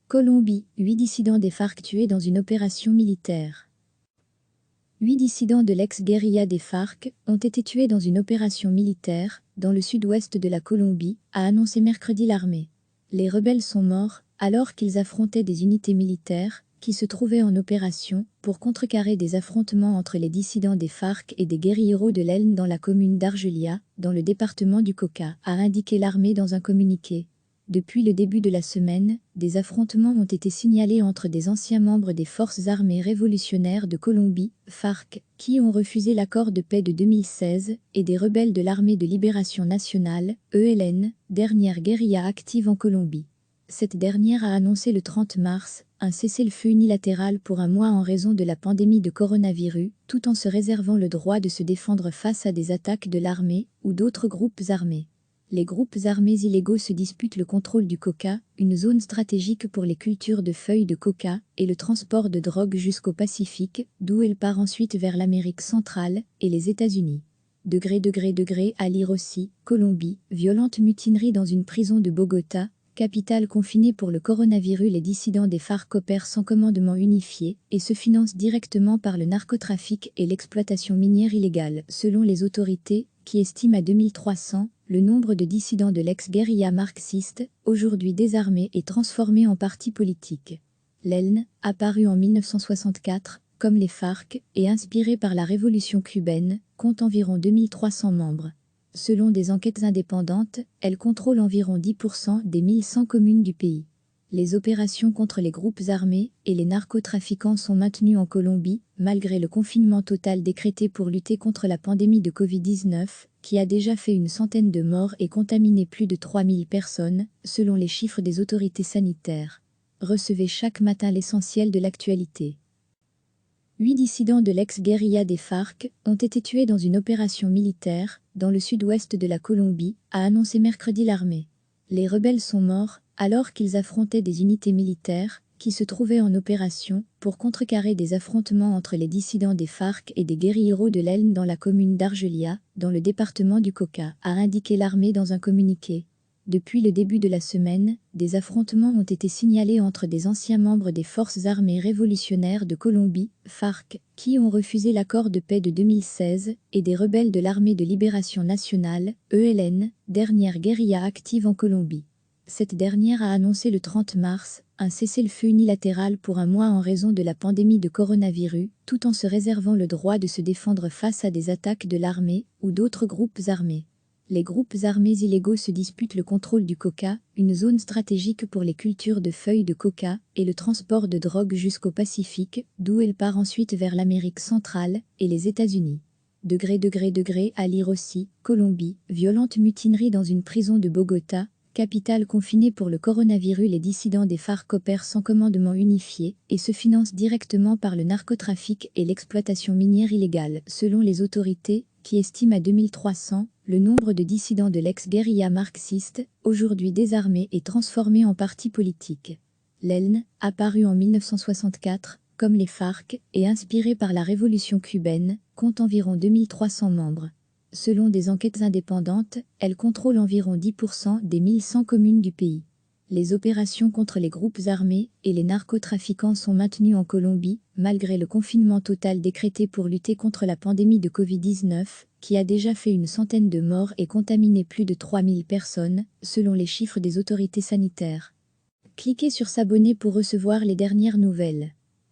Colombie, 8 dissidents des FARC tués dans une opération militaire. 8 dissidents de l'ex-guérilla des FARC ont été tués dans une opération militaire, dans le sud-ouest de la Colombie, a annoncé mercredi l'armée. Les rebelles sont morts, alors qu'ils affrontaient des unités militaires, qui se trouvaient en opération, pour contrecarrer des affrontements entre les dissidents des FARC et des guérilleros de l'ELN dans la commune d'Argelia, dans le département du Cauca, a indiqué l'armée dans un communiqué. Depuis le début de la semaine, des affrontements ont été signalés entre des anciens membres des Forces armées révolutionnaires de Colombie, FARC, qui ont refusé l'accord de paix de 2016, et des rebelles de l'Armée de libération nationale, ELN, dernière guérilla active en Colombie. Cette dernière a annoncé le 30 mars un cessez-le-feu unilatéral pour un mois en raison de la pandémie de coronavirus, tout en se réservant le droit de se défendre face à des attaques de l'armée ou d'autres groupes armés. Les groupes armés illégaux se disputent le contrôle du coca, une zone stratégique pour les cultures de feuilles de coca, et le transport de drogue jusqu'au Pacifique, d'où elle part ensuite vers l'Amérique centrale et les États-Unis. À lire aussi, Colombie, violente mutinerie dans une prison de Bogota, capitale confinée pour le coronavirus. Les dissidents des FARC opèrent sans commandement unifié et se financent directement par le narcotrafic et l'exploitation minière illégale, selon les autorités, qui estiment à 2300 le nombre de dissidents de l'ex-guérilla marxiste, aujourd'hui désarmés et transformés en parti politique. L'ELN, apparu en 1964, comme les FARC, et inspiré par la révolution cubaine, compte environ 2300 membres. Selon des enquêtes indépendantes, elle contrôle environ 10% des 1100 communes du pays. Les opérations contre les groupes armés et les narcotrafiquants sont maintenues en Colombie, malgré le confinement total décrété pour lutter contre la pandémie de Covid-19, qui a déjà fait une centaine de morts et contaminé plus de 3000 personnes, selon les chiffres des autorités sanitaires. Recevez chaque matin l'essentiel de l'actualité. 8 dissidents de l'ex-guérilla des FARC ont été tués dans une opération militaire, dans le sud-ouest de la Colombie, a annoncé mercredi l'armée. Les rebelles sont morts, alors qu'ils affrontaient des unités militaires, qui se trouvaient en opération, pour contrecarrer des affrontements entre les dissidents des FARC et des guérilleros de l'ELN dans la commune d'Argelia, dans le département du Cauca, a indiqué l'armée dans un communiqué. Depuis le début de la semaine, des affrontements ont été signalés entre des anciens membres des Forces armées révolutionnaires de Colombie, FARC, qui ont refusé l'accord de paix de 2016, et des rebelles de l'Armée de libération nationale, ELN, dernière guérilla active en Colombie. Cette dernière a annoncé le 30 mars un cessez-le-feu unilatéral pour un mois en raison de la pandémie de coronavirus, tout en se réservant le droit de se défendre face à des attaques de l'armée ou d'autres groupes armés. Les groupes armés illégaux se disputent le contrôle du coca, une zone stratégique pour les cultures de feuilles de coca, et le transport de drogue jusqu'au Pacifique, d'où elle part ensuite vers l'Amérique centrale et les États-Unis. À lire aussi, Colombie, violente mutinerie dans une prison de Bogota, capitale confinée pour le coronavirus. Les dissidents des FARC opèrent sans commandement unifié et se financent directement par le narcotrafic et l'exploitation minière illégale, selon les autorités, qui estiment à 2300 le nombre de dissidents de l'ex-guérilla marxiste, aujourd'hui désarmés et transformés en parti politique. L'ELN, apparu en 1964, comme les FARC, et inspiré par la révolution cubaine, compte environ 2300 membres. Selon des enquêtes indépendantes, elle contrôle environ 10% des 1100 communes du pays. Les opérations contre les groupes armés et les narcotrafiquants sont maintenues en Colombie, malgré le confinement total décrété pour lutter contre la pandémie de Covid-19, qui a déjà fait une centaine de morts et contaminé plus de 3000 personnes, selon les chiffres des autorités sanitaires. Cliquez sur s'abonner pour recevoir les dernières nouvelles.